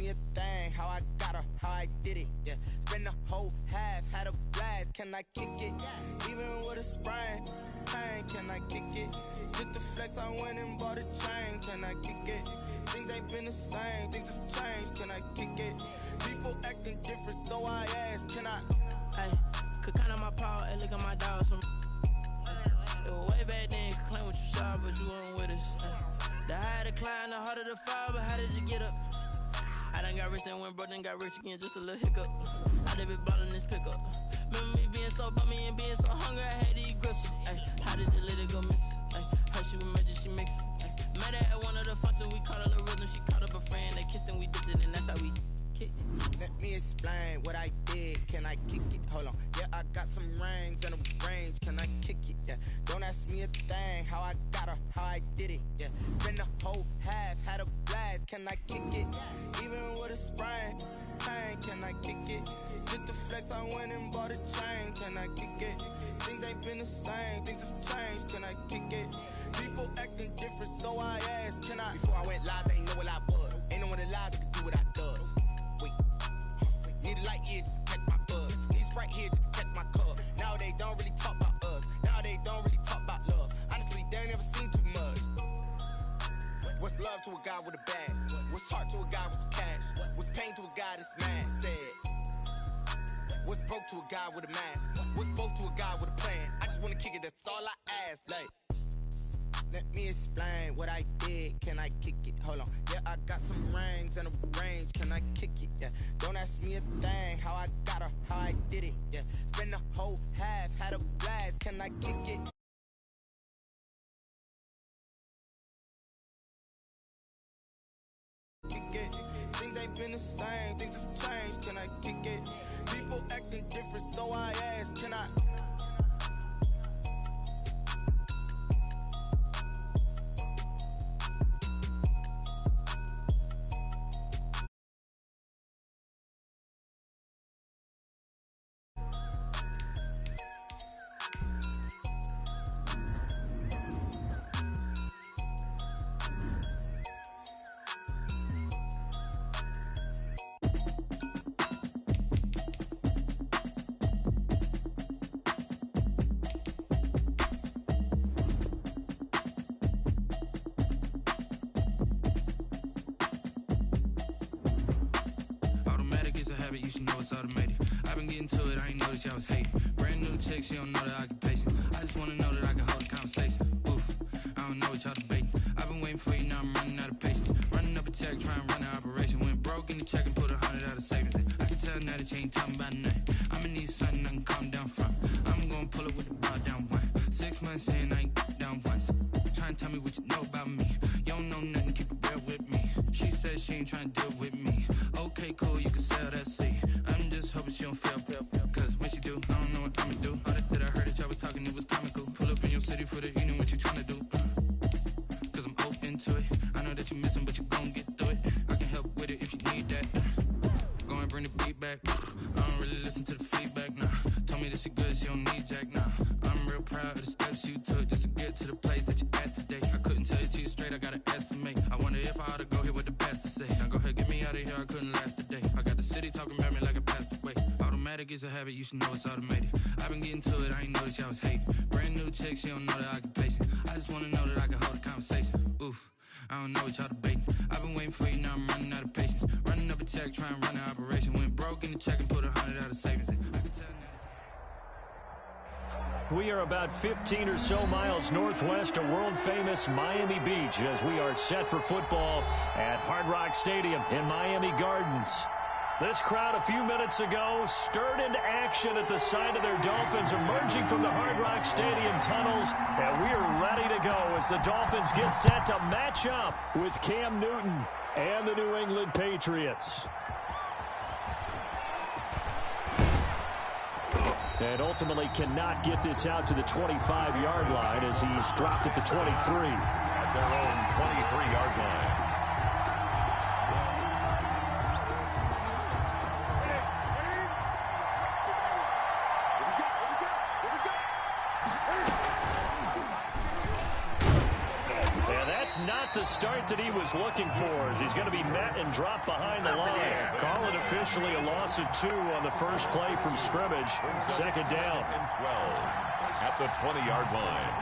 me a thing, how I got her, how I did it, yeah. Spend the whole half, had a blast, can I kick it? Even with a sprain, pain, can I kick it? Just the flex, I went and bought a chain, can I kick it? Things ain't been the same, things have changed, can I kick it? People acting different, so I ask, can I? Hey, could count on my power, hey, look at my dogs from. It was way back then, could claim what you saw, but you weren't with us. The higher the climb, the harder the fall, but how did you get up? I done got rich and went broke, then got rich again, just a little hiccup. I done been ballin' this pickup. Remember me being so bummy and being so hungry, I had to eat gristle. Ay, how did you let it go miss? Ay, her she was magic, she mixed. Met her at one of the functions, we caught a little rhythm, she caught up a friend, they kissed and we dipped it, and that's how we kicked it. Let me explain what I did, can I kick it? Hold on, yeah, I got some rings and a range, can I kick it? Yeah, don't ask me a thing, how I got her, how I did it, yeah. Spend the whole half, had a blast, can I kick it? Even with a sprain, pain, can I kick it? Just the flex, I went and bought a chain, can I kick it? Things ain't been the same, things have changed, can I kick it? People acting different, so I ask, can I? Before I went live, they ain't know what I was. Ain't no one alive that could do what I does. Wait, need a light here just to catch my buzz. Need Sprite here just to catch my cup. Now they don't really talk about us. Now they don't really talk about love. Honestly, they ain't never seen too much. What's love to a guy with a bag? What's heart to a guy with some cash? What's pain to a guy that's mad? Said. What's broke to a guy with a mask? What's both to a guy with a plan? I just wanna kick it, that's all I ask. Like, let me explain what I did, can I kick it? Hold on, yeah, I got some rings and a range, can I kick it? Yeah, don't ask me a thing, how I got her, how I did it? Yeah, spend the whole half, had a blast, can I kick it? Kick it. Things ain't been the same, things have changed, can I kick it? People acting different, so I ask, can I? You should know it's automated. I've been getting to it, I ain't noticed y'all was hating. Brand new chick, she don't know the occupation. I just wanna know that I can hold a conversation. Oof, I don't know what y'all debating. I've been waiting for you, now I'm running out of patience. Running up a check, trying to run an operation. Went broke in the check and put 100 out of savings in. I can tell now that you ain't talking about nothing. I'ma need something I can calm down from. I'm gonna pull it with the bar down one. 6 months in, I ain't down once. Trying to tell me what you know about me. You don't know nothing, keep it real with me. She says she ain't trying to deal with me. Okay, cool, you can sell that seat. I'm just hoping she don't fail. Cause when she do, I don't know what I'ma do. All that I heard that y'all was talking, it was comical. Pull up in your city for the evening, what you tryna do? Cause I'm open to it. I know that you missing, but you gon' get through it. I can help with it if you need that. Go and bring the beat back. I don't really listen to the feedback, nah. Told me that she good, she don't need jack, nah. I'm real proud of the steps you took just to get to the place that you at today. I couldn't tell you to you straight, I gotta estimate. I wonder if I ought to go here with the best to say. Now go ahead, get me out of here, I couldn't last today. I got the city talking about me like I passed away. Automatic is a habit, you should know it's automated. I've been getting to it, I ain't noticed y'all was hating. Brand new chick, she don't know the occupation. I just wanna know that I can hold a conversation. Oof, I don't know what y'all debating. I've been waiting for you, now I'm running out of patience. Running up a check, trying to run an operation. Went broke in the check and put 100 out of savings in. I can tell now. We are about 15 or so miles northwest of world-famous Miami Beach as we are set for football at Hard Rock Stadium in Miami Gardens. This crowd a few minutes ago stirred into action at the sight of their Dolphins emerging from the Hard Rock Stadium tunnels, and we are ready to go as the Dolphins get set to match up with Cam Newton and the New England Patriots. And ultimately cannot get this out to the 25-yard line as he's dropped at the 23. At their own 23-yard line. And that's not the start that he was looking for as he's going to be met and dropped behind the line. Call it officially a loss of 2 on the first play from scrimmage. Second down. And 12 at the 20-yard line.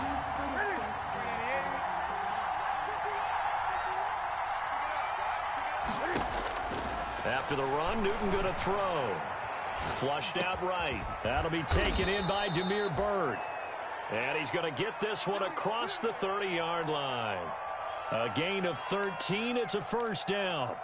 After the run, Newton going to throw. Flushed out right. That'll be taken in by Damiere Byrd. And he's going to get this one across the 30-yard line. A gain of 13. It's a first down.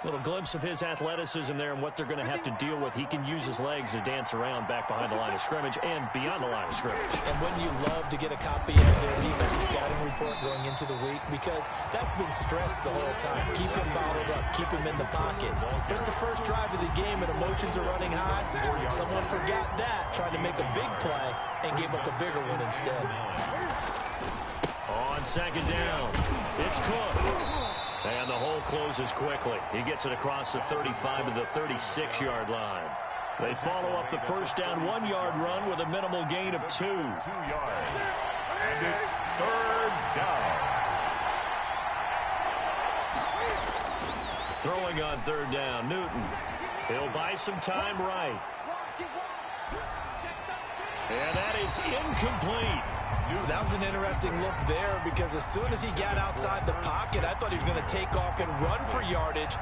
Little glimpse of his athleticism there and what they're going to have to deal with. He can use his legs to dance around back behind the line of scrimmage and beyond the line of scrimmage. And wouldn't you love to get a copy of their defensive scouting report going into the week? Because that's been stressed the whole time. Keep him bottled up. Keep him in the pocket. But it's the first drive of the game and emotions are running high. Someone forgot that, tried to make a big play and gave up a bigger one instead. On second down, it's Cook. And the hole closes quickly. He gets it across the 35 to the 36-yard line. They follow up the first down 1-yard run with a minimal gain of 2. 2 yards. And it's third down. Throwing on third down, Newton. He'll buy some time right. And that is incomplete. That was an interesting look there because as soon as he got outside the pocket, I thought he was going to take off and run for yardage.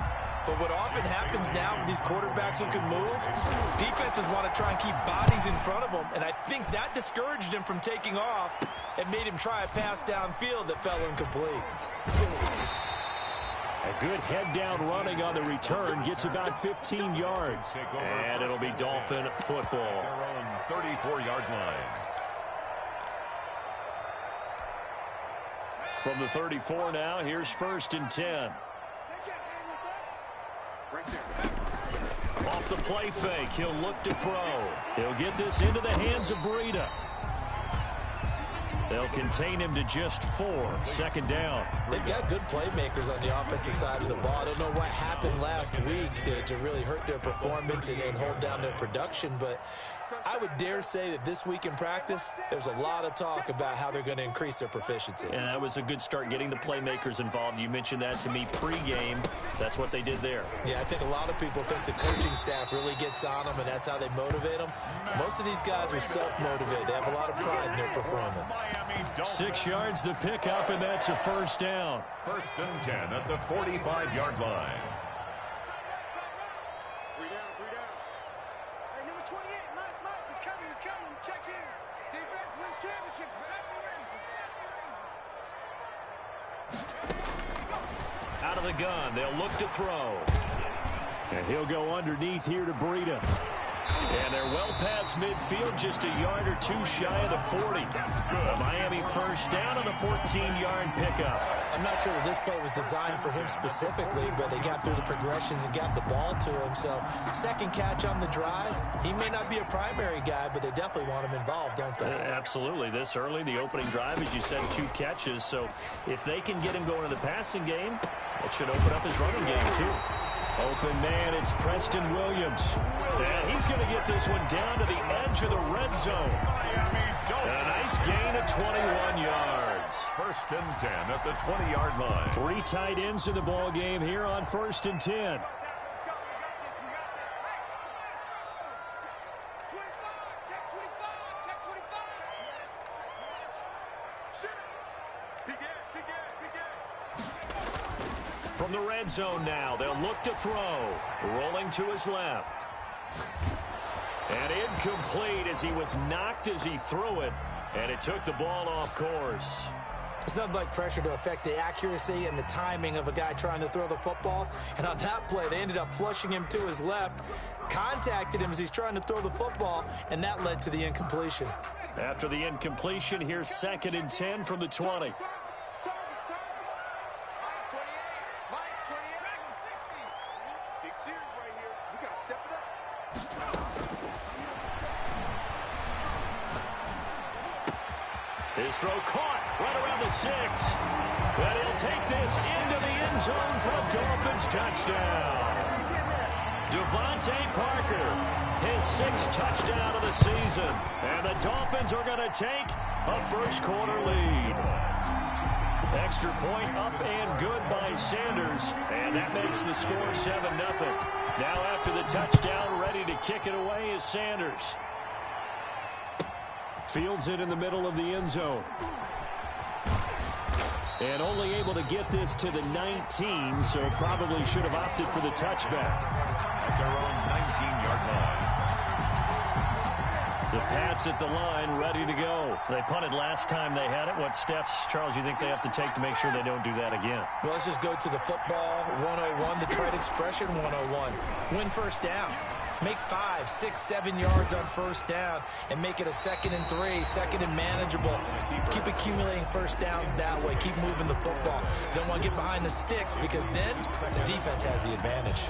But what often happens now with these quarterbacks who can move, defenses want to try and keep bodies in front of them. And I think that discouraged him from taking off and made him try a pass downfield that fell incomplete. A good head-down running on the return gets about 15 yards. And it'll be Dolphin football. Their own 34-yard line. From the 34 now, here's first and 10. Off the play fake, he'll look to throw. He'll get this into the hands of Breida. They'll contain him to just 4. Second down. They've got good playmakers on the offensive side of the ball. I don't know what happened last week to really hurt their performance and hold down their production, but I would dare say that this week in practice, there's a lot of talk about how they're going to increase their proficiency. And that was a good start getting the playmakers involved. You mentioned that to me pregame. That's what they did there. Yeah, I think a lot of people think the coaching staff really gets on them, and that's how they motivate them. Most of these guys are self-motivated. They have a lot of pride in their performance. 6 yards the pickup, and that's a first down. First and 10 at the 45-yard line. Out of the gun, they'll look to throw. And he'll go underneath here to Breida. And they're well past midfield, just a yard or two shy of the 40. The Miami first down on a 14-yard pickup. I'm not sure that this play was designed for him specifically, but they got through the progressions and got the ball to him. So second catch on the drive. He may not be a primary guy, but they definitely want him involved, don't they? Absolutely. This early, the opening drive, as you said, 2 catches. So if they can get him going in the passing game, that should open up his running game, too. Open man, it's Preston Williams. And he's going to get this one down to the edge of the red zone. A nice gain of 21 yards. First and 10 at the 20-yard line. 3 tight ends in the ball game here on first and 10. From the red zone now, they'll look to throw. Rolling to his left. And incomplete as he was knocked as he threw it. And it took the ball off course. It's nothing like pressure to affect the accuracy and the timing of a guy trying to throw the football. And on that play, they ended up flushing him to his left, contacted him as he's trying to throw the football, and that led to the incompletion. After the incompletion, here's second and 10 from the 20. His throw caught right around the 6. But he'll take this into the end zone for a Dolphins touchdown. Devontae Parker, his 6th touchdown of the season. And the Dolphins are going to take a first quarter lead. Extra point up and good by Sanders. And that makes the score 7-0. Now after the touchdown, ready to kick it away is Sanders. Fields it in the middle of the end zone. And only able to get this to the 19, so probably should have opted for the touchback. At their own 19-yard line. The Pats at the line, ready to go. They punted last time they had it. What steps, Charles, you think they have to take to make sure they don't do that again? Well, let's just go to the football 101, the trade expression 101. Win first down. Make 5, 6, 7 yards on first down and make it a 2nd and 3, 2nd and manageable. Keep accumulating first downs that way. Keep moving the football. Don't want to get behind the sticks because then the defense has the advantage.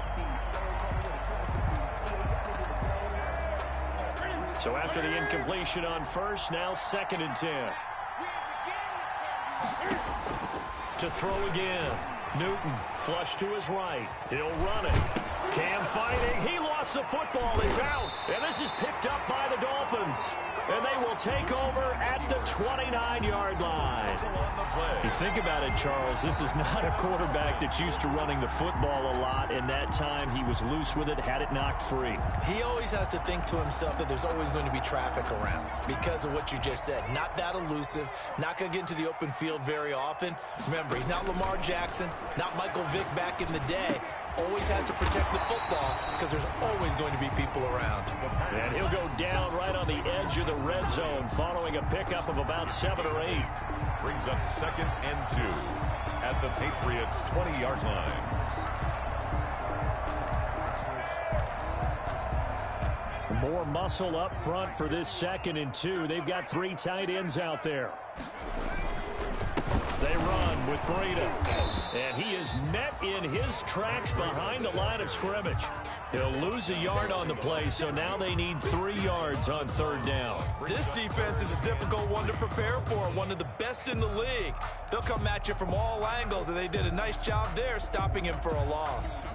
So after the incompletion on first, now 2nd and 10. To throw again. Newton, flush to his right. He'll run it. Cam fighting. He lost the football. He's out. And this is picked up by the Dolphins. And they will take over at the 29-yard line. You think about it, Charles, this is not a quarterback that's used to running the football a lot, and that time he was loose with it, had it knocked free. He always has to think to himself that there's always going to be traffic around because of what you just said. Not that elusive, not going to get into the open field very often. Remember, he's not Lamar Jackson, not Michael Vick back in the day. Always has to protect the football because there's always going to be people around. And he'll go down right on the edge of the red zone following a pickup of about 7 or 8. Brings up 2nd and 2 at the Patriots' 20-yard line. More muscle up front for this 2nd and 2. They've got 3 tight ends out there. They run with Breida. And he is met in his tracks behind the line of scrimmage. He'll lose a yard on the play, so now they need 3 yards on 3rd down. This defense is a difficult one to prepare for, one of the best in the league. They'll come at you from all angles, and they did a nice job there stopping him for a loss.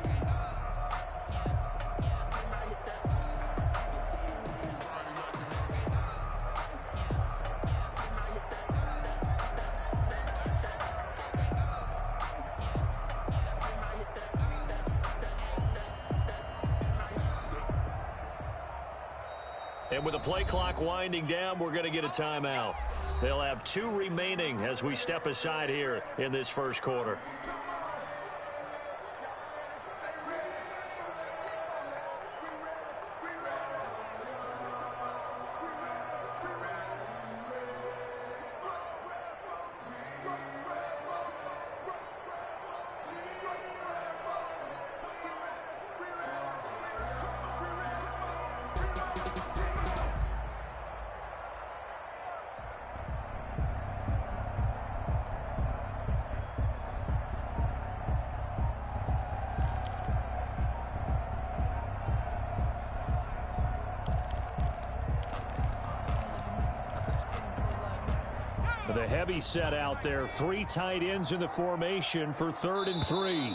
And with the play clock winding down, we're going to get a timeout. They'll have 2 remaining as we step aside here in this first quarter. The heavy set out there. 3 tight ends in the formation for 3rd and 3.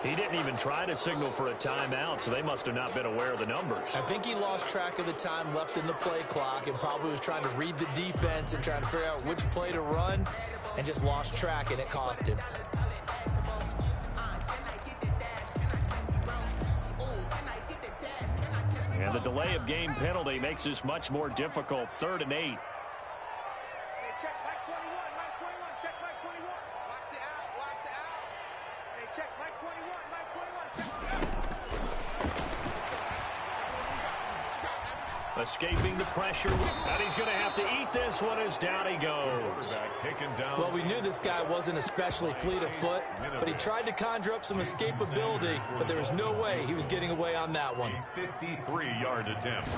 He didn't even try to signal for a timeout, so they must have not been aware of the numbers. I think he lost track of the time left in the play clock and probably was trying to read the defense and trying to figure out which play to run and just lost track, and it cost him. And the delay of game penalty makes this much more difficult. 3rd and 8. Check Mike 21, Mike 21, check Mike 21. Watch the out, watch the out. Hey, check Mike 21, Mike 21, check the out. Escaping the pressure, and he's going to have to eat this one as down he goes. Well, we knew this guy wasn't especially fleet of foot, but he tried to conjure up some escapability, but there was no way he was getting away on that one. 53-yard attempt.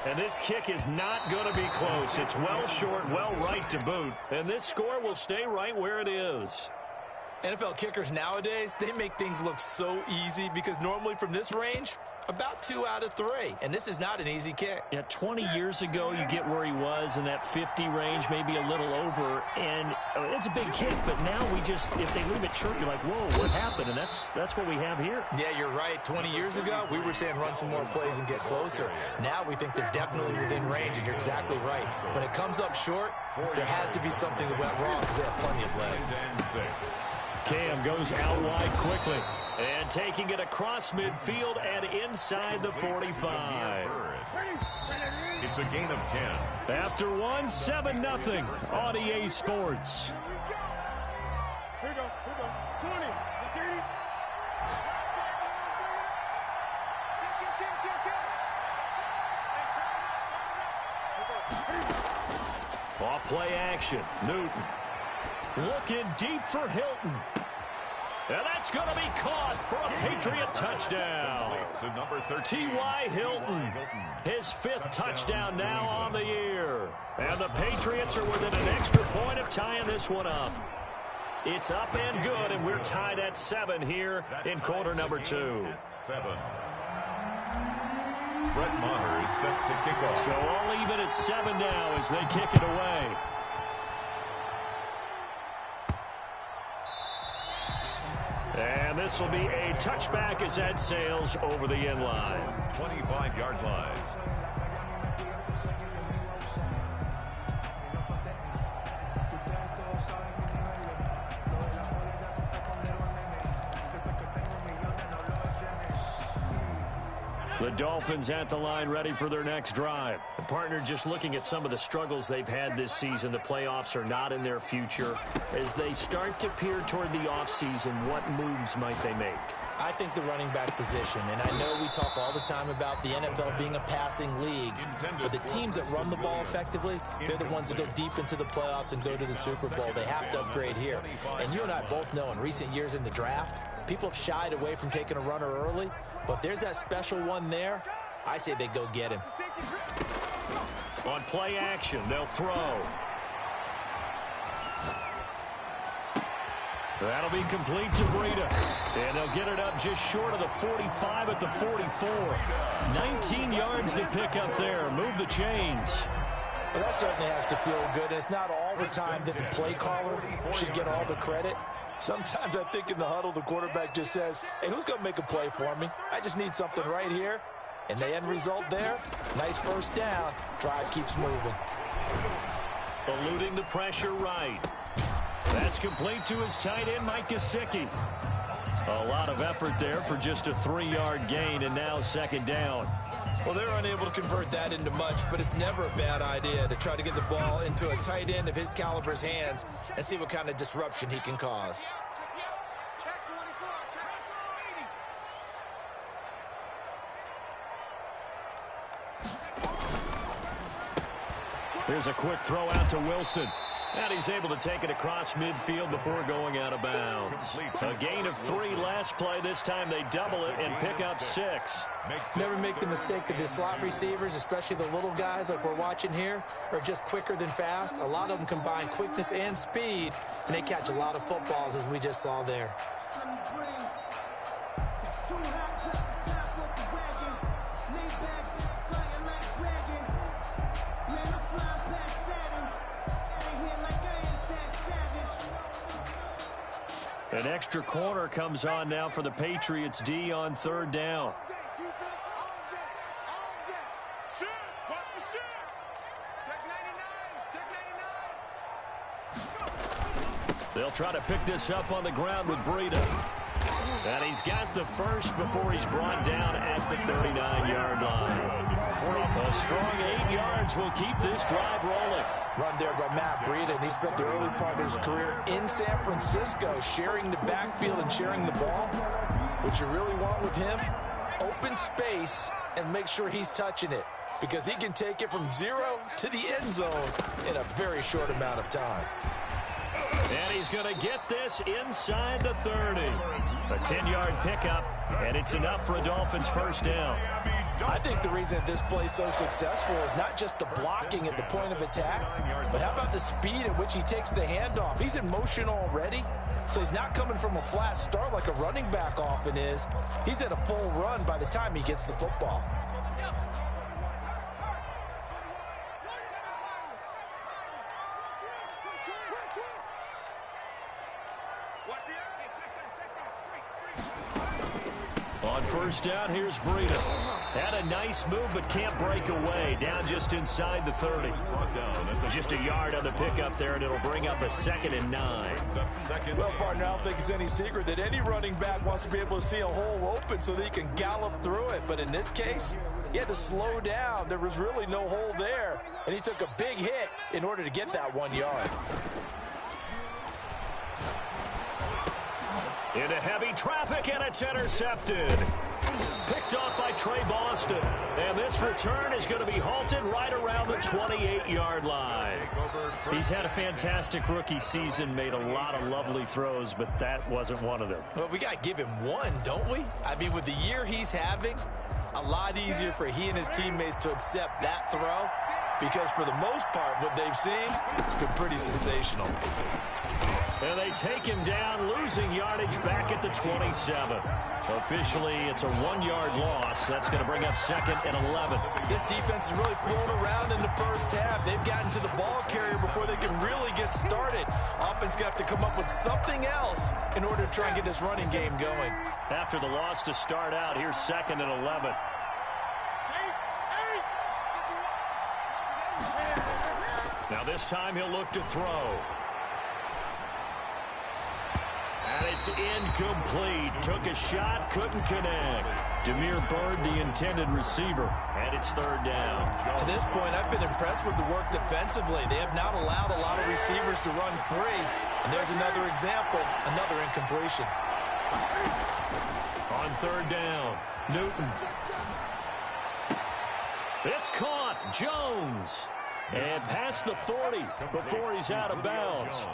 And this kick is not going to be close. It's well short, well right to boot, and this score will stay right where it is. NFL kickers nowadays, they make things look so easy because normally from this range, About 2 out of 3, and this is not an easy kick. Yeah, 20 years ago, you get where he was in that 50 range, maybe a little over, and it's a big kick, but now if they leave it short, you're like, whoa, what happened? And that's what we have here. Yeah, you're right. 20 years ago, we were saying run some more plays and get closer. Now we think they're definitely within range, and you're exactly right. When it comes up short, there has to be something that went wrong because they have plenty of leg. Cam goes out wide quickly. And taking it across midfield and inside the 45. It's a gain of 10. After 1, 7-0 on EA Sports. Here we go. 20. Off play action. Newton. Looking deep for Hilton. And that's going to be caught for a Patriot touchdown. T.Y. Hilton, his 5th touchdown now on the year. And the Patriots are within an extra point of tying this one up. It's up and good, and we're tied at 7 here in quarter number 2. 7. Brett Maher is set to kick off. So all even at 7 now as they kick it away. And this will be a touchback as that sails over the end line. 25-yard line. The Dolphins at the line ready for their next drive. The partner just looking at some of the struggles they've had this season. The playoffs are not in their future. As they start to peer toward the offseason, what moves might they make? I think the running back position, and I know we talk all the time about the NFL being a passing league, but the teams that run the ball effectively, they're the ones that go deep into the playoffs and go to the Super Bowl. They have to upgrade here. And you and I both know in recent years in the draft, people have shied away from taking a runner early, but if there's that special one there, I say they go get him. On play action, they'll throw. That'll be complete to Breida. And they'll get it up just short of the 45 at the 44. 19 yards to pick up there. Move the chains. Well, that certainly has to feel good. And it's not all the time that the play caller should get all the credit. Sometimes I think in the huddle, the quarterback just says, hey, who's going to make a play for me? I just need something right here. And the end result there, nice first down. Drive keeps moving. Eluding the pressure right. That's complete to his tight end, Mike Gesicki. A lot of effort there for just a 3-yard gain, and now second down. Well, they're unable to convert that into much, but it's never a bad idea to try to get the ball into a tight end of his caliber's hands and see what kind of disruption he can cause. Here's a quick throw out to Wilson. And he's able to take it across midfield before going out of bounds. A gain of 3 last play. This time they double it and pick up 6. Never make the mistake that the slot receivers, especially the little guys like we're watching here, are just quicker than fast. A lot of them combine quickness and speed, and they catch a lot of footballs, as we just saw there. An extra corner comes on now for the Patriots D on 3rd down. They'll try to pick this up on the ground with Breida. And he's got the first before he's brought down at the 39-yard line. A strong 8 yards will keep this drive rolling. Run there by Matt Breida, and he spent the early part of his career in San Francisco sharing the backfield and sharing the ball. What you really want with him, open space and make sure he's touching it, because he can take it from 0 to the end zone in a very short amount of time. And he's going to get this inside the 30. A 10-yard pickup, and it's enough for a Dolphins first down. I think the reason this play is so successful is not just the blocking at the point of attack, but how about the speed at which he takes the handoff? He's in motion already, so he's not coming from a flat start like a running back often is. He's at a full run by the time he gets the football. On first down, here's Breida. Had a nice move, but can't break away. Down just inside the 30. Just a yard on the pickup there, and it'll bring up a 2nd and 9. Well, partner, I don't think it's any secret that any running back wants to be able to see a hole open so that he can gallop through it. But in this case, he had to slow down. There was really no hole there, and he took a big hit in order to get that 1 yard. Into heavy traffic, and it's intercepted. Picked off by Trey Boston. And this return is going to be halted right around the 28-yard line. He's had a fantastic rookie season, made a lot of lovely throws, but that wasn't one of them. Well, we got to give him one, don't we? I mean, with the year he's having, a lot easier for he and his teammates to accept that throw, because for the most part, what they've seen, it's been pretty sensational. And they take him down, losing yardage back at the 27. Officially, it's a 1-yard loss. That's going to bring up 2nd and 11. This defense has really flown around in the first half. They've gotten to the ball carrier before they can really get started. Offense going to have to come up with something else in order to try and get this running game going. After the loss to start out, here's 2nd and 11. Now this time he'll look to throw. And it's incomplete. Took a shot, couldn't connect. Demir Bird, the intended receiver. And it's 3rd down. To this point, I've been impressed with the work defensively. They have not allowed a lot of receivers to run free. And there's another example, another incompletion. On 3rd down, Newton. It's caught. Jones. And past the 40 before he's out of bounds.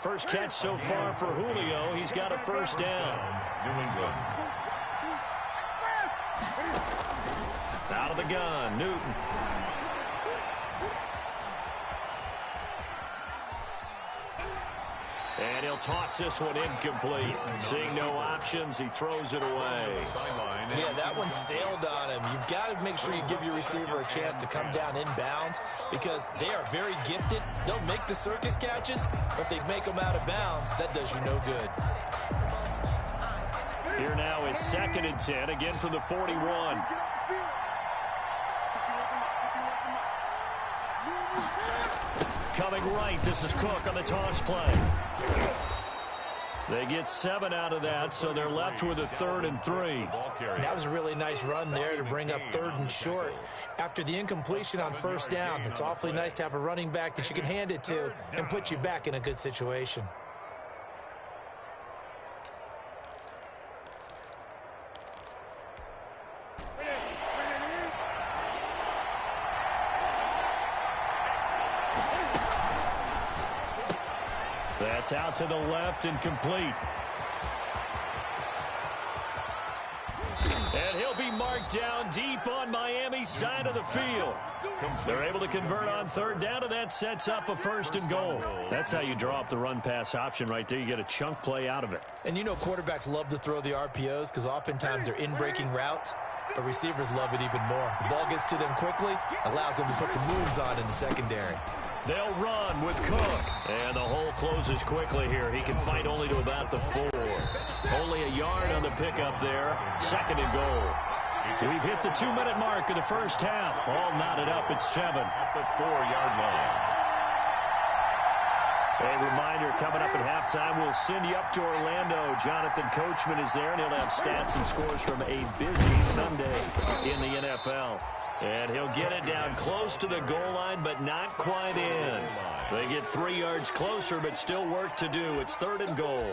First catch so far for Julio. He's got a 1st down. New England. Out of the gun, Newton. And he'll toss this one incomplete. Seeing no options, he throws it away. Yeah, that one sailed on him. You've got to make sure you give your receiver a chance to come down inbounds because they are very gifted. They'll make the circus catches, but they make them out of bounds. That does you no good. Here now is 2nd and 10, again from the 41. Coming right, this is Cook on the toss play. They get 7 out of that, so they're left with a 3rd and 3. That was a really nice run there to bring up 3rd and short. After the incompletion on 1st down, it's awfully nice to have a running back that you can hand it to and put you back in a good situation. That's out to the left and complete. And he'll be marked down deep on Miami's side of the field. They're able to convert on 3rd down, and that sets up a 1st and goal. That's how you draw up the run-pass option right there. You get a chunk play out of it. And you know quarterbacks love to throw the RPOs because oftentimes they're in-breaking routes, but receivers love it even more. The ball gets to them quickly, allows them to put some moves on in the secondary. They'll run with Cook. And the hole closes quickly here. He can fight only to about the 4. Only a yard on the pickup there. 2nd and goal. We've hit the 2-minute mark of the first half. All knotted up at 7. At the 4-yard line. A reminder, coming up at halftime, we'll send you up to Orlando. Jonathan Coachman is there, and he'll have stats and scores from a busy Sunday in the NFL. And he'll get it down close to the goal line, but not quite in. They get 3 yards closer, but still work to do. It's 3rd and goal.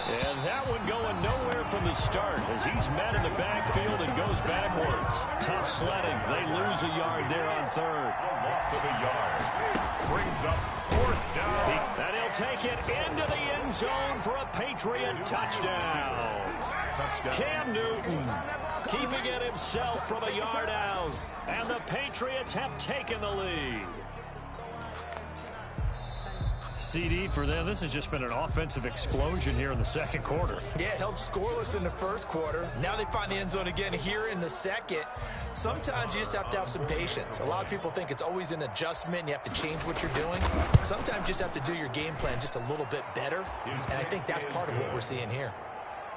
And that one going nowhere from the the start as he's met in the backfield and goes backwards. Tough sledding. They lose a yard there on third. A loss of a yard. Brings up fourth down. And he'll take it into the end zone for a Patriot touchdown. Cam Newton keeping it himself from a yard out. And the Patriots have taken the lead. CD for them, this has just been an offensive explosion here in the second quarter. Yeah, held scoreless in the first quarter. Now they find the end zone again here in the second. Sometimes you just have to have some patience. A lot of people think it's always an adjustment. You have to change what you're doing. Sometimes you just have to do your game plan just a little bit better. And I think that's part of what we're seeing here.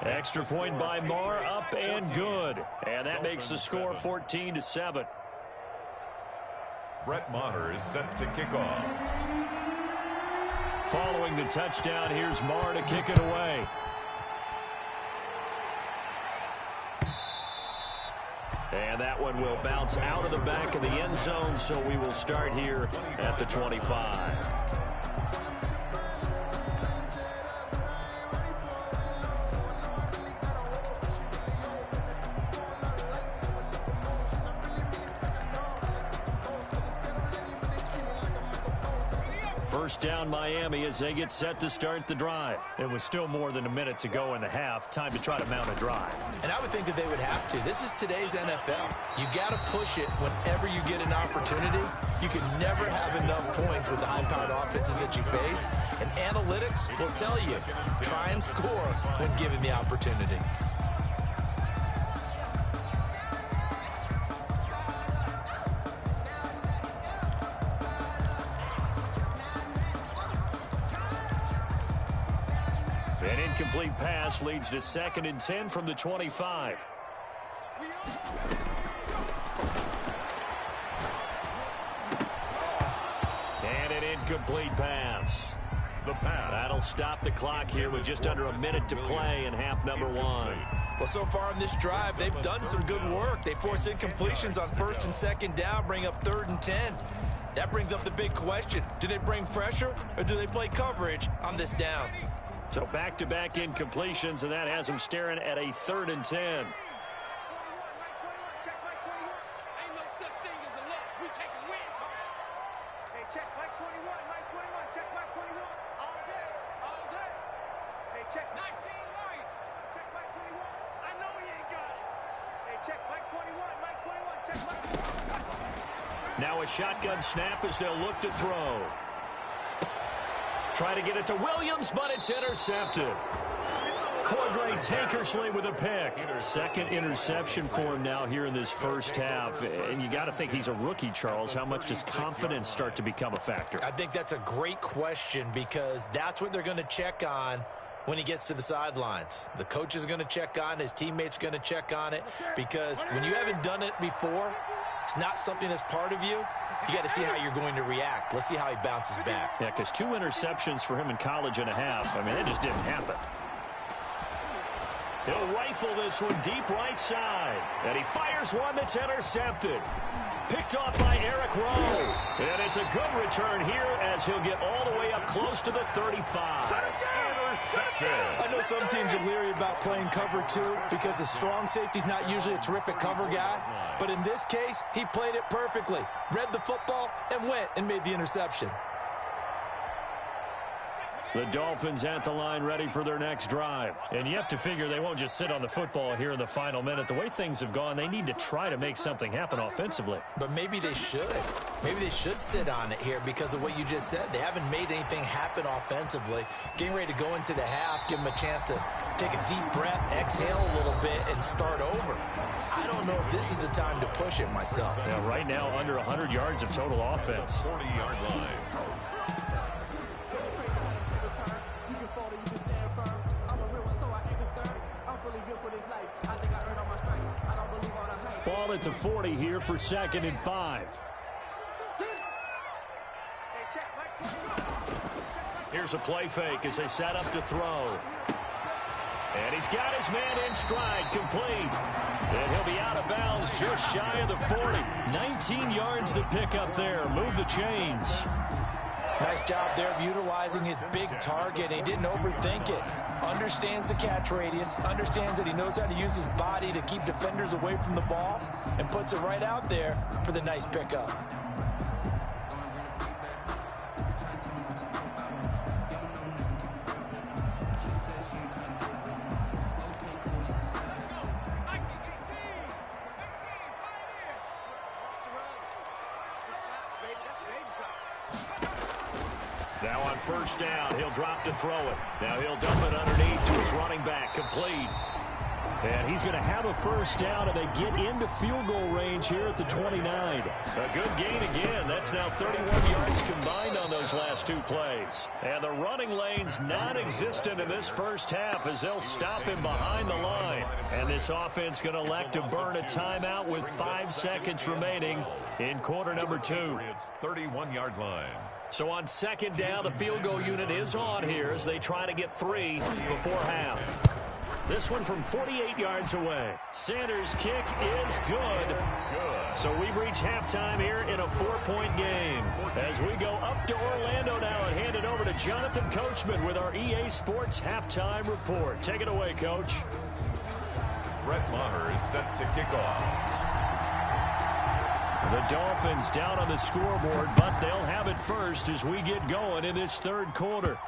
Extra point by Marr, up and good. And that makes the score 14-7. Brett Maher is set to kick off. Following the touchdown, here's Marr to kick it away. And that one will bounce out of the back of the end zone, so we will start here at the 25. First down Miami as they get set to start the drive. It was still more than a minute to go in the half. Time to try to mount a drive. And I would think that they would have to. This is today's NFL. You got to push it whenever you get an opportunity. You can never have enough points with the high-powered offenses that you face. And analytics will tell you, try and score when given the opportunity. An incomplete pass leads to 2nd and 10 from the 25. And an incomplete pass. The pass. That'll stop the clock here with just under a minute to play in half number 1. Well, so far in this drive, they've done some good work. They force incompletions on 1st and 2nd down, bring up 3rd and 10. That brings up the big question. Do they bring pressure or do they play coverage on this down? So back-to-back incompletions, and that has them staring at a 3rd and 10. Check Mike 21, Mike 21, check Mike 21. All day, all day. Hey, check 19 light. Check Mike 21. I know he ain't got it. Hey, check Mike 21, Mike 21, check Mike 21. Now a shotgun snap as they'll look to throw. Try to get it to Williams, but it's intercepted. Cordray Tankersley with a pick. 2nd interception for him now here in this first half. And you got to think he's a rookie, Charles. How much does confidence start to become a factor? I think that's a great question because that's what they're going to check on when he gets to the sidelines. The coach is going to check on it. His teammates are going to check on it because when you haven't done it before, it's not something that's part of you. You got to see how you're going to react. Let's see how he bounces back. Yeah, because 2 interceptions for him in college and a half. I mean, that just didn't happen. He'll rifle this one deep right side. And he fires one that's intercepted. Picked off by Eric Rowe. And it's a good return here as he'll get all the way up close to the 35. I know some teams are leery about playing cover 2 because a strong safety's not usually a terrific cover guy. But in this case, he played it perfectly. Read the football and went and made the interception. The Dolphins at the line ready for their next drive. And you have to figure they won't just sit on the football here in the final minute. The way things have gone, they need to try to make something happen offensively. But maybe they should. Maybe they should sit on it here because of what you just said. They haven't made anything happen offensively. Getting ready to go into the half, give them a chance to take a deep breath, exhale a little bit, and start over. I don't know if this is the time to push it myself. Yeah, right now, under 100 yards of total offense. 40-yard line. Ball at the 40 here for 2nd and 5. Here's a play fake as they set up to throw. And he's got his man in stride, complete. And he'll be out of bounds just shy of the 40. 19 yards to pick up there. Move the chains. Nice job there of utilizing his big target. He didn't overthink it. Understands the catch radius, understands that he knows how to use his body to keep defenders away from the ball, and puts it right out there for the nice pickup. Now on first down, he'll drop to throw it. Now he'll dump it underneath to his running back, complete. And he's going to have a first down, and they get into field goal range here at the 29. A good gain again. That's now 31 yards combined on those last two plays. And the running lane's non-existent in this first half as they'll stop him behind the line. And this offense going to elect to burn a timeout with 5 seconds remaining in quarter number 2. 31-yard line. So on second down, the field goal unit is on here as they try to get 3 before half. This one from 48 yards away. Sanders' kick is good. So we've reached halftime here in a 4-point game. As we go up to Orlando now and hand it over to Jonathan Coachman with our EA Sports halftime report. Take it away, Coach. Brett Maher is set to kick off. The Dolphins down on the scoreboard, but they'll have it first as we get going in this third quarter.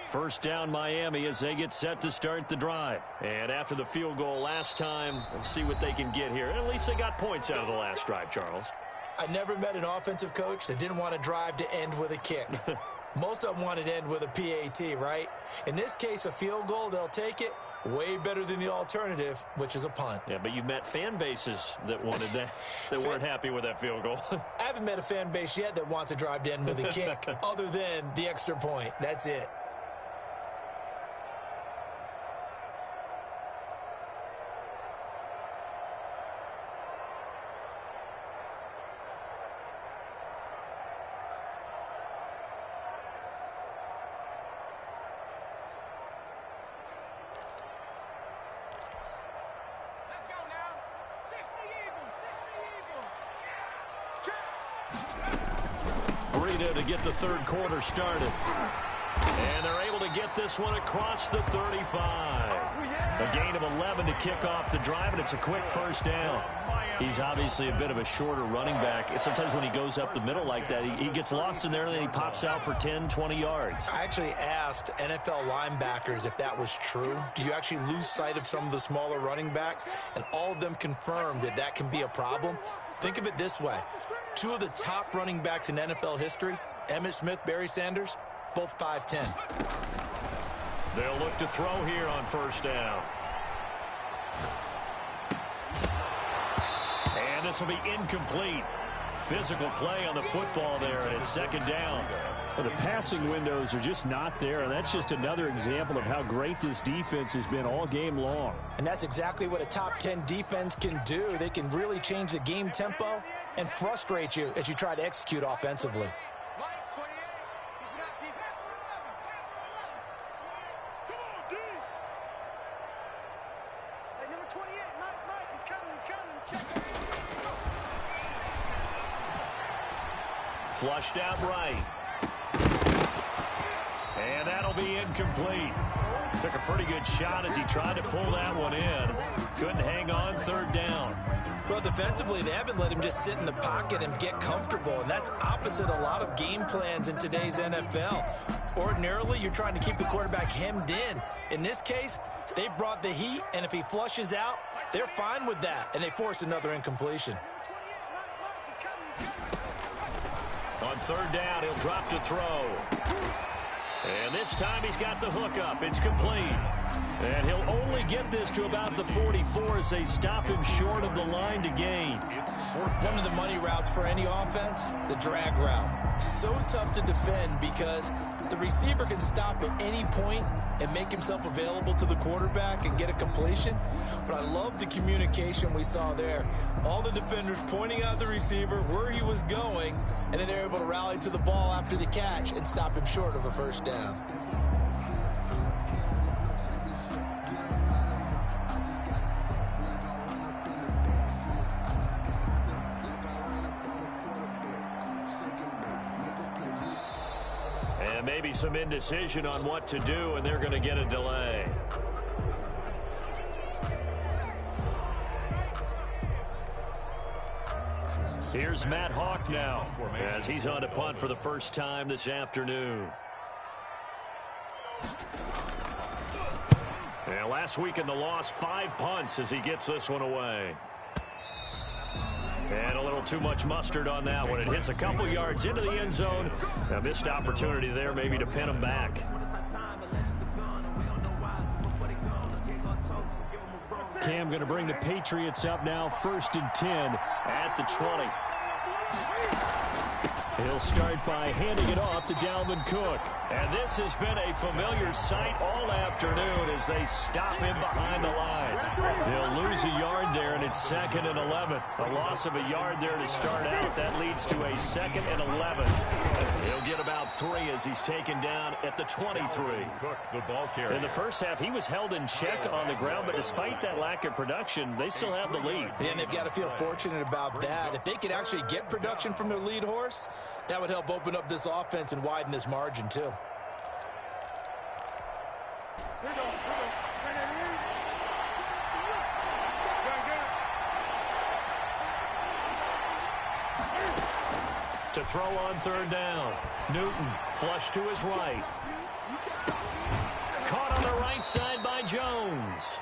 First down Miami as they get set to start the drive. And after the field goal last time, we'll see what they can get here. At least they got points out of the last drive, Charles. I never met an offensive coach that didn't want to drive to end with a kick. Most of them wanted to end with a PAT, right? In this case, a field goal, they'll take it. Way better than the alternative, which is a punt. Yeah, but you've met fan bases that wanted that, that weren't happy with that field goal. I haven't met a fan base yet that wants to drive to end with a kick, other than the extra point. That's it. To get the third quarter started. And they're able to get this one across the 35. A gain of 11 to kick off the drive, and it's a quick first down. He's obviously a bit of a shorter running back. Sometimes when he goes up the middle like that, he gets lost in there, and then he pops out for 10, 20 yards. I actually asked NFL linebackers if that was true. Do you actually lose sight of some of the smaller running backs? And all of them confirmed that that can be a problem. Think of it this way. 2 of the top running backs in NFL history, Emmitt Smith, Barry Sanders, both 5'10". They'll look to throw here on first down. And this will be incomplete. Physical play on the football there, and it's second down. Well, the passing windows are just not there, and that's just another example of how great this defense has been all game long. And that's exactly what a top 10 defense can do. They can really change the game tempo and frustrate you as you try to execute offensively. Flushed out right. And that'll be incomplete. Took a pretty good shot as he tried to pull that one in. Couldn't hang on, third down. Well, defensively, they haven't let him just sit in the pocket and get comfortable, and that's opposite a lot of game plans in today's NFL. Ordinarily, you're trying to keep the quarterback hemmed in. In this case, they brought the heat, and if he flushes out, they're fine with that, and they force another incompletion. On third down, he'll drop to throw. And this time he's got the hook up. It's complete. And he'll only get this to about the 44 as they stop him short of the line to gain. One of the money routes for any offense, the drag route. So tough to defend because the receiver can stop at any point and make himself available to the quarterback and get a completion. But I love the communication we saw there. All the defenders pointing out the receiver, where he was going, and then they're able to rally to the ball after the catch and stop him short of a first down. And maybe some indecision on what to do, and they're going to get a delay. Here's Matt Hawk now as he's on to punt for the first time this afternoon. And last week in the loss, 5 punts as he gets this one away. And a little too much mustard on that one. It hits a couple yards into the end zone. A missed opportunity there maybe to pin him back. Cam going to bring the Patriots up now, 1st and 10 at the 20. He'll start by handing it off to Dalvin Cook. And this has been a familiar sight all afternoon as they stop him behind the line. They'll lose a yard there, and it's 2nd and 11. A loss of a yard there to start out. That leads to a 2nd and 11. He'll get about 3 as he's taken down at the 23. Cook, the ball carrier. In the first half, he was held in check on the ground, but despite that lack of production, they still have the lead. And they've got to feel fortunate about that. If they could actually get production from their lead horse, that would help open up this offense and widen this margin, too. To throw on third down. Newton, flush to his right. Caught on the right side by Jones.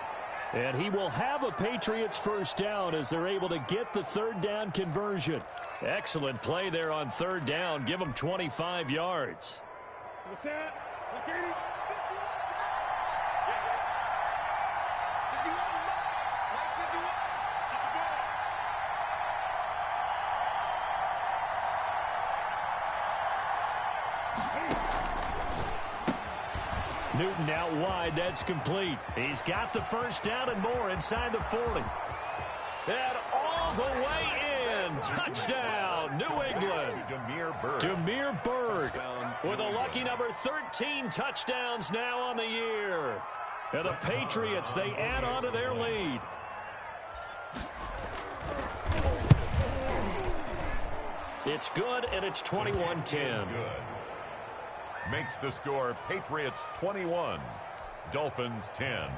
And he will have a Patriots first down as they're able to get the third down conversion. Excellent play there on third down. Give them 25 yards. Newton out wide. That's complete. He's got the first down and more inside the 40. And all the way in. Touchdown, New England. Damiere Byrd with a lucky number 13 touchdowns now on the year. And the Patriots, they add on to their lead. It's good, and it's 21-10. Makes the score Patriots 21, Dolphins 10.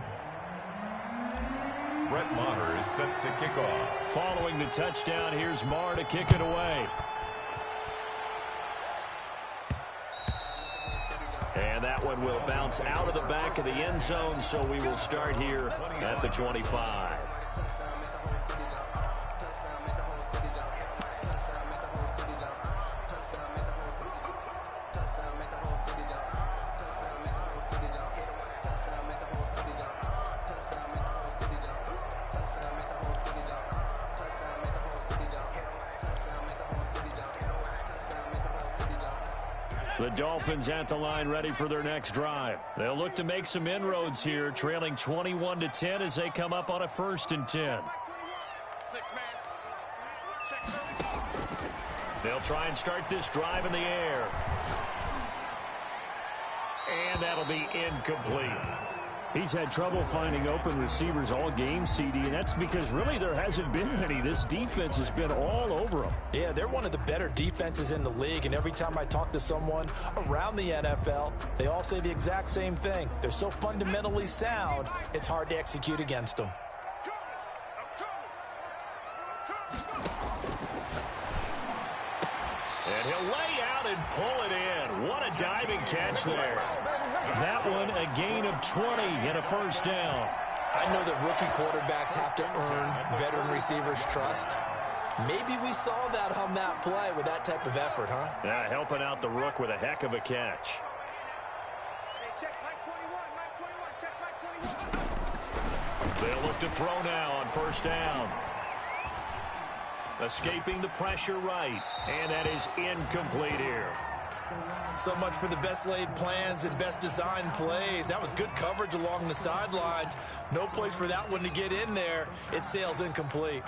Brett Maher is set to kick off. Following the touchdown, here's Maher to kick it away. And that one will bounce out of the back of the end zone, so we will start here at the 25. The Dolphins at the line ready for their next drive. They'll look to make some inroads here, trailing 21-10 as they come up on a 1st and 10. They'll try and start this drive in the air. And that'll be incomplete. He's had trouble finding open receivers all game, CD, and that's because really there hasn't been many. This defense has been all over them. Yeah, they're one of the better defenses in the league, and every time I talk to someone around the NFL, they all say the exact same thing. They're so fundamentally sound, it's hard to execute against them. And he'll lay out and pull it in. What a diving catch there. That one a gain of 20 and a first down. I know that rookie quarterbacks have to earn veteran receivers' trust. Maybe we saw that on that play with that type of effort, huh? Yeah, helping out the rook with a heck of a catch. Hey, check Mike 21, Mike 21, check Mike 21. They'll look to throw now on first down. Escaping the pressure right, and that is incomplete here. So much for the best laid plans and best designed plays. That was good coverage along the sidelines. No place for that one to get in there. It sails incomplete.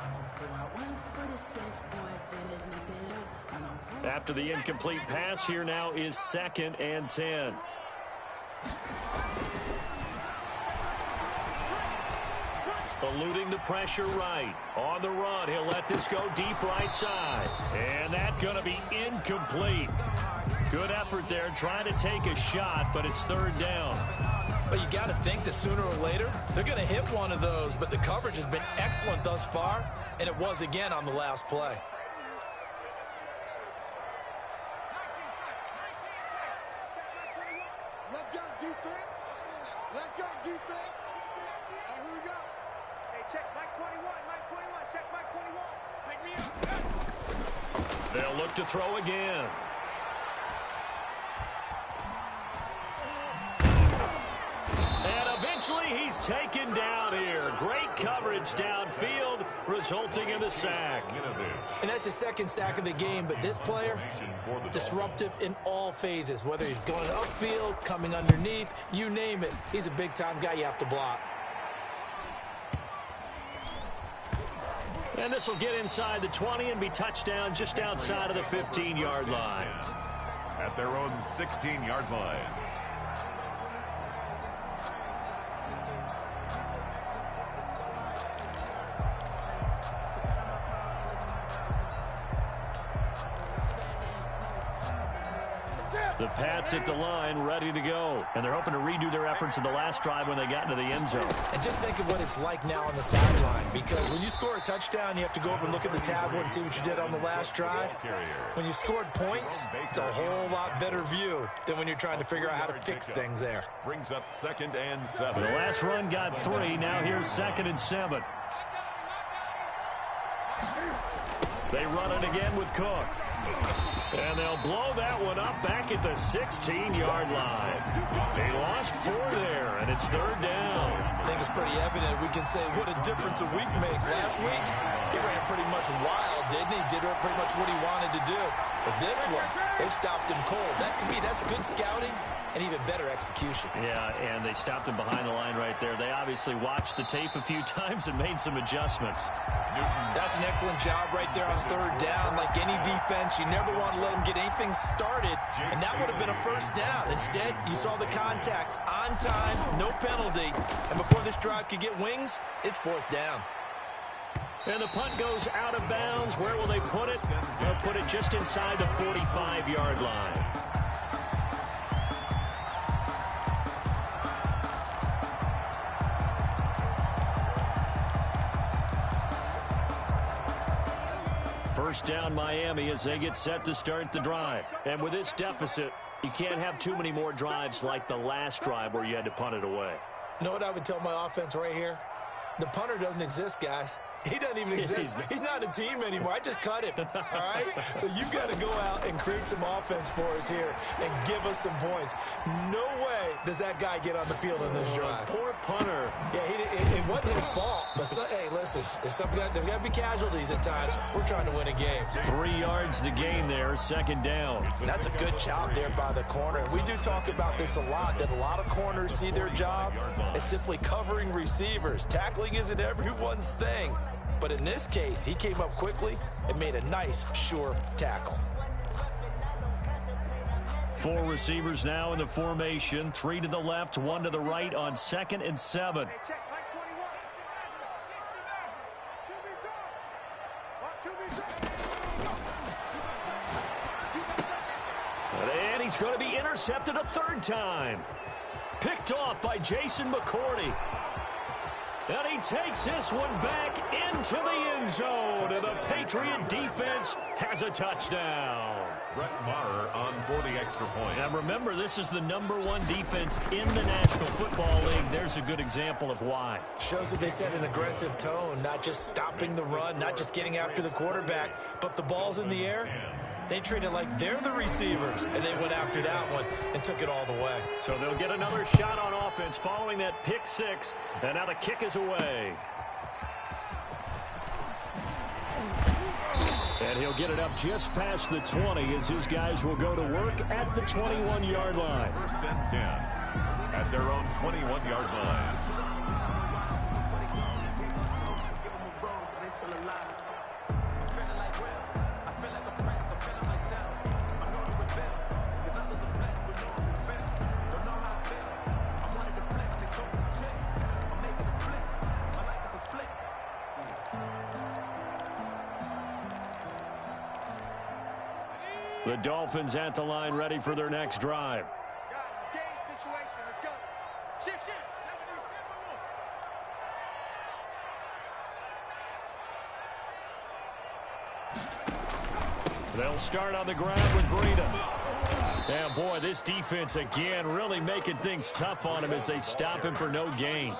After the incomplete pass, here now is 2nd and 10. Eluding the pressure right. On the run, he'll let this go deep right side. And that's going to be incomplete. Good effort there, trying to take a shot, but it's 3rd down. But you got to think that sooner or later, they're going to hit one of those. But the coverage has been excellent thus far, and it was again on the last play. Let's go defense. Let's go defense. Here we go. Hey, check Mike 21, Mike 21, check Mike 21. Pick me up. They'll look to throw again. And eventually he's taken down here. Great coverage downfield, resulting in the sack. And that's his 2nd sack of the game, but this player, disruptive in all phases, whether he's going upfield, coming underneath, you name it. He's a big-time guy you have to block. And this will get inside the 20 and be touchdown just outside of the 15-yard line. At their own 16-yard line. The Pats at the line, ready to go. And they're hoping to redo their efforts in the last drive when they got into the end zone. And just think of what it's like now on the sideline, because when you score a touchdown, you have to go over and look at the tablet and see what you did on the last drive. When you scored points, it's a whole lot better view than when you're trying to figure out how to fix things there. Brings up 2nd and 7. The last run got 3. Now here's 2nd and 7. They run it again with Cook. And they'll blow that one up back at the 16-yard line. They lost 4 there, and it's 3rd down. I think it's pretty evident. We can say what a difference a week makes. Last week, he ran pretty much wild, didn't he? Did pretty much what he wanted to do. But this one, they stopped him cold. That, to me, that's good scouting and even better execution. Yeah, and they stopped him behind the line right there. They obviously watched the tape a few times and made some adjustments. That's an excellent job right there on 3rd down. Like any defense, you never want to let them get anything started, and that would have been a 1st down. Instead, you saw the contact on time, no penalty, and before this drive could get wings, it's 4th down. And the punt goes out of bounds. Where will they put it? They'll put it just inside the 45-yard line. First down Miami as they get set to start the drive. And with this deficit, you can't have too many more drives like the last drive where you had to punt it away. You know what I would tell my offense right here? The punter doesn't exist, guys. He doesn't even exist. He's not a team anymore. I just cut him, all right? So you've got to go out and create some offense for us here and give us some points. No way does that guy get on the field in this drive. Poor punter. Yeah, it wasn't his fault. But, hey, listen, there's got to be casualties at times. We're trying to win a game. 3 yards the gain there, 2nd down. And that's a good job there by the corner. And we do talk about this a lot, that a lot of corners see their job as simply covering receivers. Tackling isn't everyone's thing. But in this case, he came up quickly and made a nice, sure tackle. 4 receivers now in the formation. 3 to the left, 1 to the right on 2nd and 7. Hey, check Mike 21. And he's going to be intercepted a 3rd time. Picked off by Jason McCourty. And he takes this one back into the end zone. And the Patriot defense has a touchdown. Brett Maher on for the extra point. And remember, this is the #1 defense in the National Football League. There's a good example of why. Shows that they set an aggressive tone, not just stopping the run, not just getting after the quarterback, but the ball's in the air. They treat it like they're the receivers, and they went after that one and took it all the way. So they'll get another shot on offense following that pick six, and now the kick is away. And he'll get it up just past the 20 as his guys will go to work at the 21-yard line. 1st and 10 at their own 21-yard line. The Dolphins at the line, ready for their next drive. Guys, game situation. Let's go. Shift. They'll start on the ground with Breida. And boy, this defense again really making things tough on him as they stop him for no gain.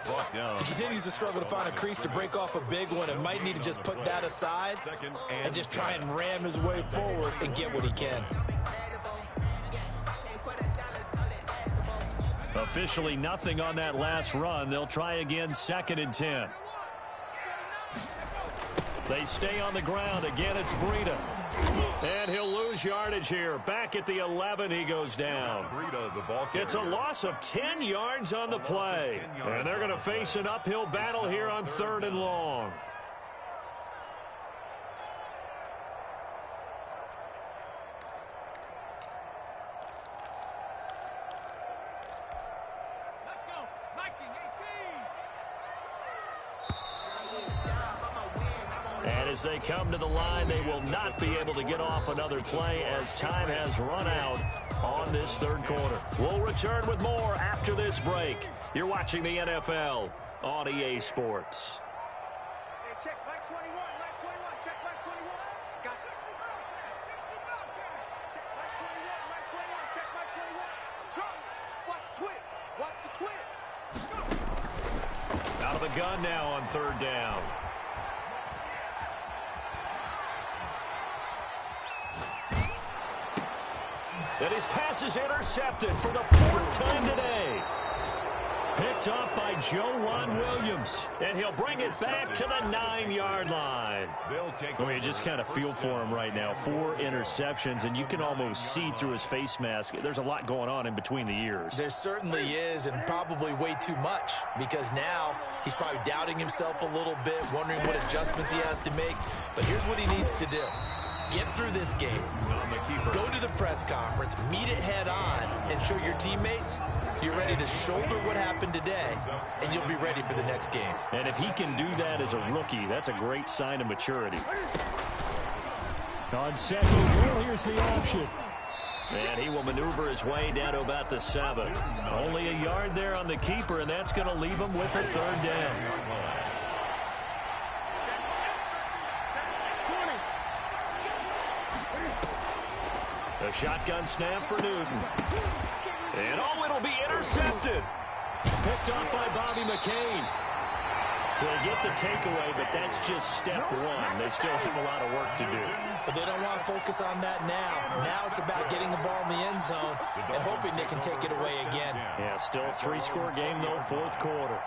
Brought down. He continues to struggle to find a crease to break off a big one and might need to just put that aside and just try and ram his way forward and get what he can. Officially nothing on that last run. They'll try again, 2nd and 10. They stay on the ground. Again, it's Breida. And he'll lose yardage here. Back at the 11, he goes down. It's a loss of 10 yards on the play. And they're going to face an uphill battle here on 3rd and long. Let's go. Viking 18. And as they come to the line, they will not be able to get off another play as time has run out on this 3rd quarter. We'll return with more after this break. You're watching the NFL on EA Sports. Hey, check Mike 21. Mike 21. Check Mike 21. Got 60 Bellcat. Check Mike 21. Mike 21. Check Mike 21. Go. Watch the twist. Watch the twist. Out of the gun now on 3rd down. And his pass is intercepted for the 4th time today. Picked up by Joejuan Williams. And he'll bring it back to the 9-yard line. Well, you just kind of feel for him right now. 4 interceptions, and you can almost see through his face mask. There's a lot going on in between the ears. There certainly is, and probably way too much, because now he's probably doubting himself a little bit, wondering what adjustments he has to make. But here's what he needs to do. Get through this game, go to the press conference, meet it head on, and show your teammates you're ready to shoulder what happened today, and you'll be ready for the next game. And if he can do that as a rookie, that's a great sign of maturity. On 2nd and goal, here's the option. And he will maneuver his way down to about the 7. Only a yard there on the keeper, and that's going to leave him with a 3rd down. A shotgun snap for Newton. And oh, it'll be intercepted. Picked up by Bobby McCain. So they get the takeaway, but that's just step 1. They still have a lot of work to do. But they don't want to focus on that now. Now it's about getting the ball in the end zone and hoping they can take it away again. Yeah, still a 3-score game, though, 4th quarter.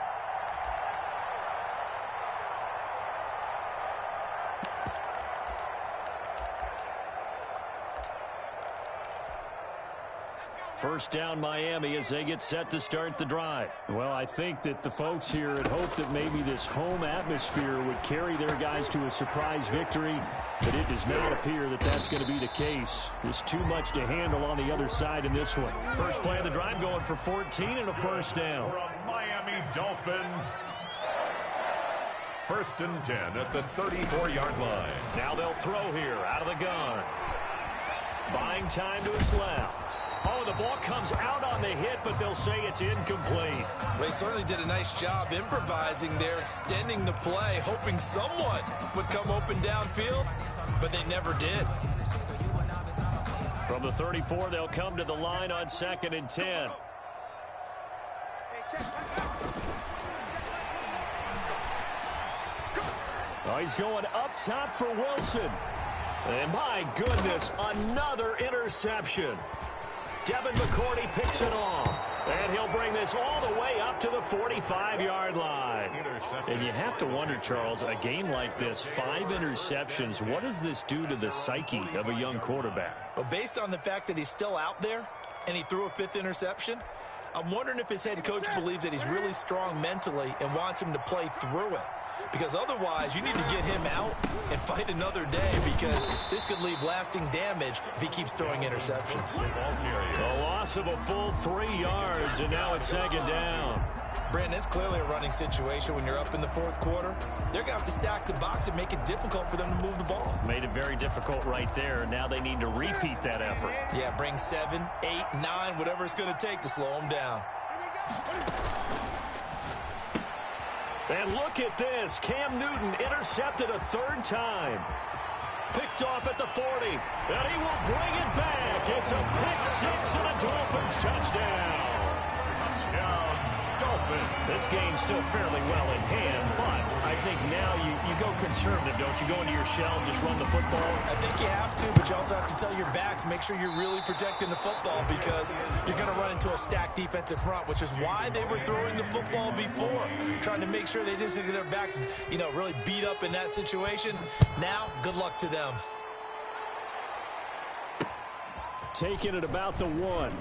First down Miami as they get set to start the drive. Well, I think that the folks here had hoped that maybe this home atmosphere would carry their guys to a surprise victory, but it does not appear that that's going to be the case. There's too much to handle on the other side in this one. First play of the drive going for 14 and a 1st down. For a Miami Dolphin. 1st and 10 at the 34-yard line. Now they'll throw here out of the gun. Buying time to his left. Oh, the ball comes out on the hit, but they'll say it's incomplete. They certainly did a nice job improvising there, extending the play, hoping someone would come open downfield, but they never did. From the 34, they'll come to the line on 2nd and 10. Oh, he's going up top for Wilson. And my goodness, another interception. Devin McCourty picks it off. And he'll bring this all the way up to the 45-yard line. And you have to wonder, Charles, a game like this, 5 interceptions, what does this do to the psyche of a young quarterback? Well, based on the fact that he's still out there and he threw a 5th interception, I'm wondering if his head coach believes that he's really strong mentally and wants him to play through it. Because otherwise, you need to get him out and fight another day, because this could leave lasting damage if he keeps throwing interceptions. A loss of a full 3 yards, and now it's 2nd down. Brandon, it's clearly a running situation when you're up in the 4th quarter. They're going to have to stack the box and make it difficult for them to move the ball. Made it very difficult right there. Now they need to repeat that effort. Yeah, bring 7, 8, 9, whatever it's going to take to slow them down. And look at this. Cam Newton intercepted a 3rd time. Picked off at the 40. And he will bring it back. It's a pick-6 and a Dolphins touchdown. Touchdown, Dolphins. This game's still fairly well in hand, but I think now you go conservative, don't you? Go into your shell and just run the football? I think you have to, but you also have to tell your backs, make sure you're really protecting the football, because you're going to run into a stacked defensive front, which is why they were throwing the football before, trying to make sure they just get their backs, really beat up in that situation. Now, good luck to them. Taking it about the 1.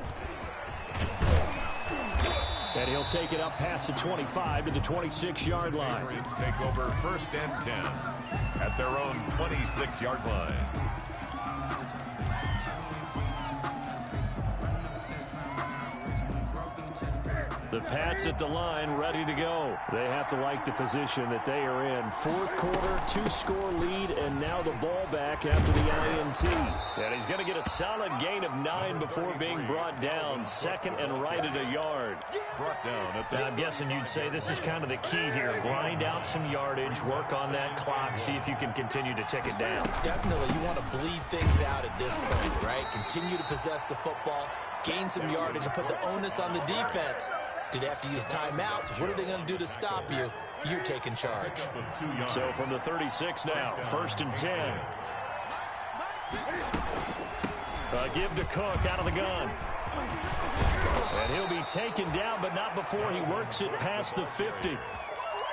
And he'll take it up past the 25 to the 26-yard line. Patriots take over 1st and 10 at their own 26-yard line. The Pats at the line, ready to go. They have to like the position that they are in. 4th quarter, 2-score lead, and now the ball back after the INT. And he's going to get a solid gain of 9 before being brought down. 2nd and right at a yard. Brought down at the... Now, I'm guessing you'd say this is kind of the key here. Grind out some yardage, work on that clock, see if you can continue to tick it down. Definitely, you want to bleed things out at this point, right? Continue to possess the football, gain some yardage, and put the onus on the defense. Do they have to use timeouts? What are they going to do to stop you? You're taking charge. So from the 36 now, 1st and 10. Give to Cook out of the gun. And he'll be taken down, but not before he works it past the 50.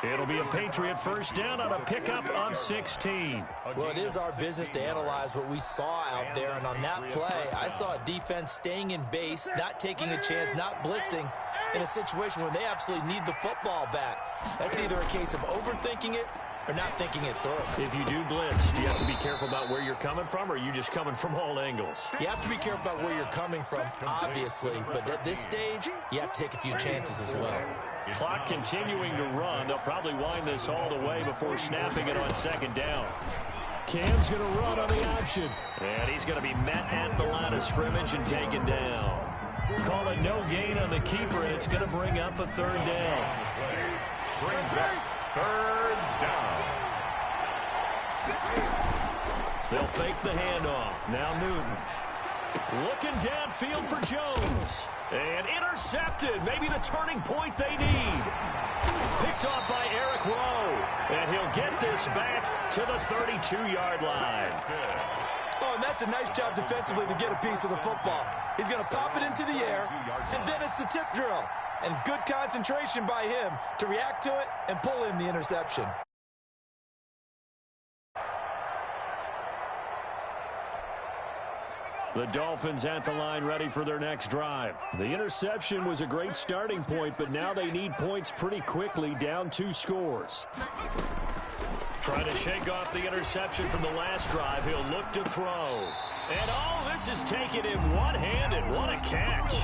It'll be a Patriot 1st down on a pickup of 16. Well, it is our business to analyze what we saw out there, and on that play, I saw a defense staying in base, not taking a chance, not blitzing, in a situation where they absolutely need the football back. That's either a case of overthinking it or not thinking it through. If you do blitz, do you have to be careful about where you're coming from, or are you just coming from all angles? You have to be careful about where you're coming from, obviously, but at this stage, you have to take a few chances as well. Clock continuing to run. They'll probably wind this all the way before snapping it on 2nd down. Cam's going to run on the option. And he's going to be met at the line of scrimmage and taken down. Call it no gain on the keeper, and it's going to bring up a 3rd down. Brings up 3rd down. They'll fake the handoff. Now Newton. Looking downfield for Jones. And intercepted. Maybe the turning point they need. Picked off by Eric Rowe. And he'll get this back to the 32-yard line. Oh, and that's a nice job defensively to get a piece of the football. He's going to pop it into the air, and then it's the tip drill. And good concentration by him to react to it and pull in the interception. The Dolphins at the line, ready for their next drive. The interception was a great starting point, but now they need points pretty quickly, down 2 scores. Trying to shake off the interception from the last drive. He'll look to throw. And this is taken in one-handed. What a catch.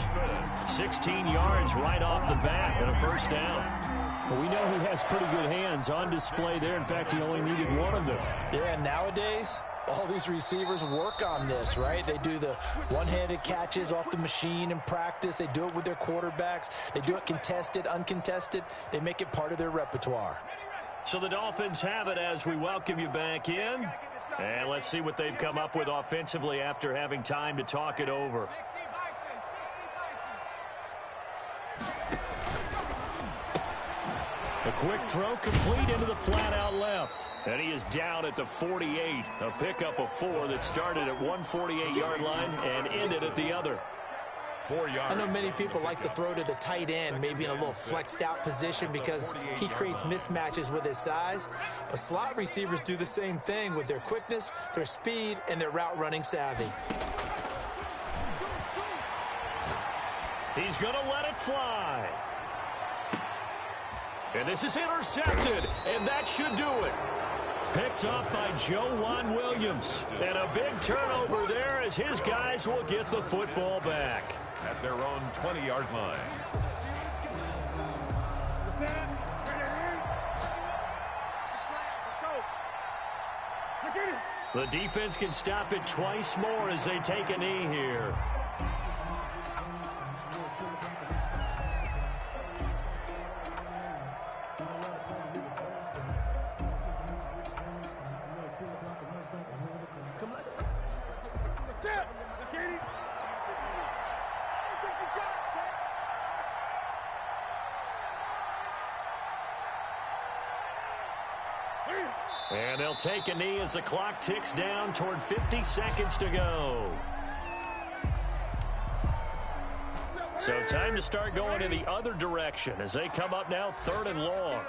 16 yards right off the bat and a 1st down. Well, we know he has pretty good hands on display there. In fact, he only needed one of them. Yeah, nowadays, all these receivers work on this, right? They do the one-handed catches off the machine in practice. They do it with their quarterbacks. They do it contested, uncontested. They make it part of their repertoire. So the Dolphins have it as we welcome you back in. And let's see what they've come up with offensively after having time to talk it over. A quick throw complete into the flat out left. And he is down at the 48. A pickup of 4 that started at 148-yard line and ended at the other. 4 yards. I know many people like to throw to the tight end, maybe in a little flexed out position because he creates mismatches with his size. But slot receivers do the same thing with their quickness, their speed, and their route running savvy. He's going to let it fly. And this is intercepted, and that should do it. Picked up by Joejuan Williams. And a big turnover there as his guys will get the football back. At their own 20-yard line. The defense can stop it twice more as they take a knee here. And they'll take a knee as the clock ticks down toward 50 seconds to go. So time to start going in the other direction as they come up now 3rd and long.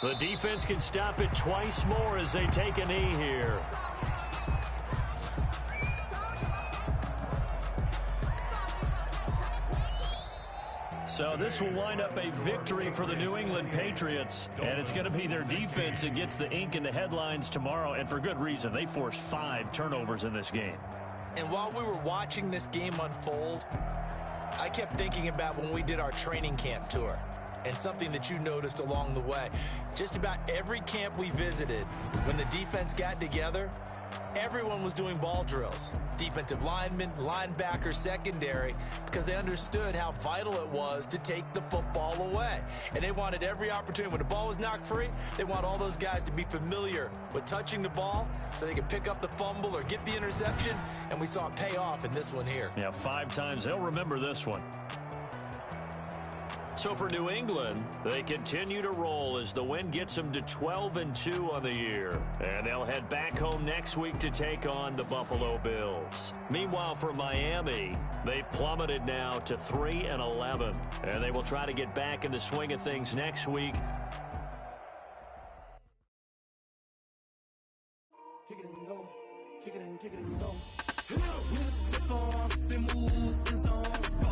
The defense can stop it twice more as they take a knee here. So this will wind up a victory for the New England Patriots, and it's going to be their defense that gets the ink in the headlines tomorrow, and for good reason. They forced 5 turnovers in this game. And while we were watching this game unfold, I kept thinking about when we did our training camp tour and something that you noticed along the way. Just about every camp we visited, when the defense got together, everyone was doing ball drills. Defensive linemen, linebackers, secondary, because they understood how vital it was to take the football away. And they wanted every opportunity. When the ball was knocked free, they want all those guys to be familiar with touching the ball so they could pick up the fumble or get the interception. And we saw it pay off in this one here. Yeah, 5 times. They'll remember this one. So for New England, they continue to roll as the win gets them to 12-2 on the year. And they'll head back home next week to take on the Buffalo Bills. Meanwhile, for Miami, they've plummeted now to 3-11. And they will try to get back in the swing of things next week. Kick it and go. Kick it and go. With a stiff arm, spin move, and zones, go.